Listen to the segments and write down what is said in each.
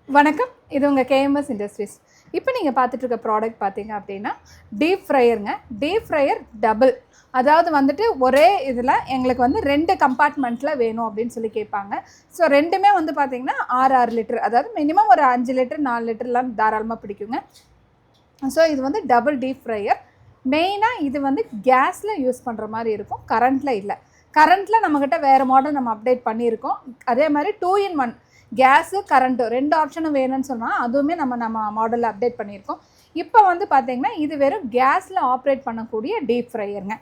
வணக்கம். இது உங்கள் கேஎம்எஸ் இண்டஸ்ட்ரீஸ். இப்போ நீங்கள் பார்த்துட்டு இருக்க ப்ராடக்ட் பார்த்தீங்க அப்படின்னா டீப் ஃப்ரையருங்க. Deep fryer double. அதாவது வந்துட்டு ஒரே இதில் எங்களுக்கு வந்து 2 கம்பார்ட்மெண்ட்டில் வேணும் அப்படின்னு சொல்லி கேட்பாங்க. ஸோ ரெண்டுமே வந்து பார்த்தீங்கன்னா 6 லிட்டர், அதாவது மினிமம் ஒரு 5 லிட்டர் 4 லிட்டர்லாம் தாராளமாக பிடிக்குங்க. ஸோ இது வந்து டபுள் டீப் ஃப்ரையர். மெயினாக இது வந்து கேஸில் யூஸ் பண்ணுற மாதிரி இருக்கும், கரண்ட்டில் இல்லை. கரண்ட்டில் நம்மக்கிட்ட வேறு மாடல் நம்ம அப்டேட் பண்ணியிருக்கோம். அதே மாதிரி 2 in 1 கேஸு கரண்ட்டு 2 ஆப்ஷனும் வேணும்னு சொன்னால் அதுவுமே நம்ம மாடலில் அப்டேட் பண்ணியிருக்கோம். இப்போ வந்து பார்த்தீங்கன்னா இது வெறும் கேஸில் ஆப்ரேட் பண்ணக்கூடிய டீப் ஃப்ரையருங்க.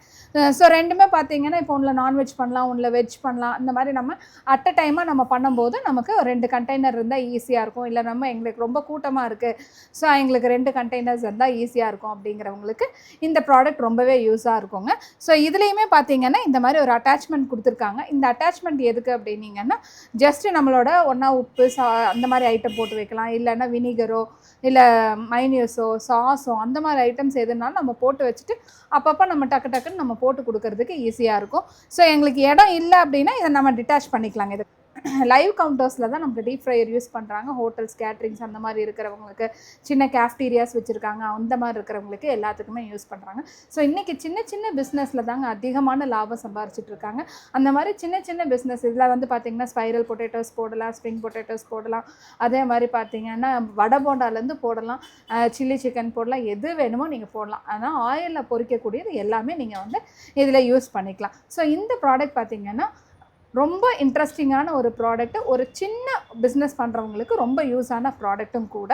ஸோ ரெண்டுமே பார்த்தீங்கன்னா இப்போ ஒன்றில் நான்வெஜ் பண்ணலாம், ஒன்றில் வெஜ் பண்ணலாம். இந்த மாதிரி நம்ம அட் அ டைமாக நம்ம பண்ணும்போது நமக்கு 2 கண்டெய்னர் இருந்தால் ஈஸியாக இருக்கும். இல்லை எங்களுக்கு ரொம்ப கூட்டமாக இருக்குது, ஸோ எங்களுக்கு 2 கண்டெய்னர்ஸ் இருந்தால் ஈஸியாக இருக்கும் அப்படிங்கிறவங்களுக்கு இந்த ப்ராடக்ட் ரொம்பவே யூஸாக இருக்குங்க. ஸோ இதுலேயுமே பார்த்தீங்கன்னா இந்த மாதிரி ஒரு அட்டாச்மெண்ட் கொடுத்துருக்காங்க. இந்த அட்டாச்மெண்ட் எதுக்கு அப்படின்னீங்கன்னா ஜஸ்ட்டு நம்மளோட ஒன்றா உப்பு அந்த மாதிரி ஐட்டம் போட்டு வைக்கலாம், இல்லைன்னா வினிகரோ இல்லை மைனியூஸோ சாஸோ அந்த மாதிரி ஐட்டம்ஸ் எதுனாலும் நம்ம போட்டு வச்சுட்டு அப்பப்போ நம்ம டக்குன்னு நம்ம போட்டு கொடுக்கறதுக்கு ஈஸியாக இருக்கும். ஸோ எங்களுக்கு இடம் இல்லை அப்படின்னா இதை நம்ம டிட்டாச் பண்ணிக்கலாங்க. இது லைவ் கவுண்டர்ஸில் தான் நமக்கு டீப் ஃப்ரையர் யூஸ் பண்ணுறாங்க. ஹோட்டல்ஸ், கேட்ரிங்ஸ் அந்த மாதிரி இருக்கிறவங்களுக்கு, சின்ன கேஃப்டீரியாஸ் வச்சுருக்காங்க, அந்த மாதிரி இருக்கிறவங்களுக்கு எல்லாத்துக்குமே யூஸ் பண்ணுறாங்க. ஸோ இன்றைக்கி சின்ன பிஸ்னஸில் தாங்க அதிகமான லாபம் சம்பாரிச்சிட்டு இருக்காங்க. அந்த மாதிரி சின்ன பிஸ்னஸ் இதில் வந்து பார்த்திங்கன்னா ஸ்பைரல் பொட்டேட்டோஸ் போடலாம், ஸ்ப்ரிங் பொட்டேட்டோஸ் போடலாம், அதே மாதிரி பார்த்திங்கன்னா வடை போண்டாலேருந்து போடலாம், சில்லி சிக்கன் போடலாம், எது வேணுமோ நீங்கள் போடலாம். ஆனால் ஆயிலில் பொரிக்கக்கூடியது எல்லாமே நீங்கள் வந்து இதில் யூஸ் பண்ணிக்கலாம். ஸோ இந்த ப்ராடக்ட் பார்த்திங்கன்னா ரொம்ப இன்ட்ரெஸ்டிங்கான ஒரு ப்ராடக்ட்டு. ஒரு சின்ன பிஸ்னஸ் பண்ணுறவங்களுக்கு ரொம்ப யூஸான ப்ராடக்ட்டும் கூட.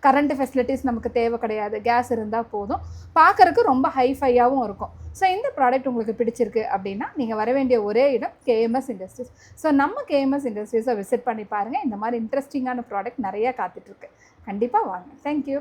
கரண்ட் ஃபெசிலிட்டிஸ் நமக்கு தேவை கிடையாது, கேஸ் இருந்தால் போதும். பார்க்குறதுக்கு ரொம்ப ஹைஃபையாகவும் இருக்கும். ஸோ இந்த ப்ராடக்ட் உங்களுக்கு பிடிச்சிருக்கு அப்படின்னா நீங்கள் வர வேண்டிய ஒரே இடம் கேஎம்எஸ் இண்டஸ்ட்ரீஸ். ஸோ நம்ம கேஎம்எஸ் இண்டஸ்ட்ரீஸை விசிட் பண்ணி பாருங்கள். இந்த மாதிரி இன்ட்ரெஸ்டிங்கான ப்ராடக்ட் நிறையா காத்துட்ருக்கு. கண்டிப்பாக வாங்க. தேங்க்யூ.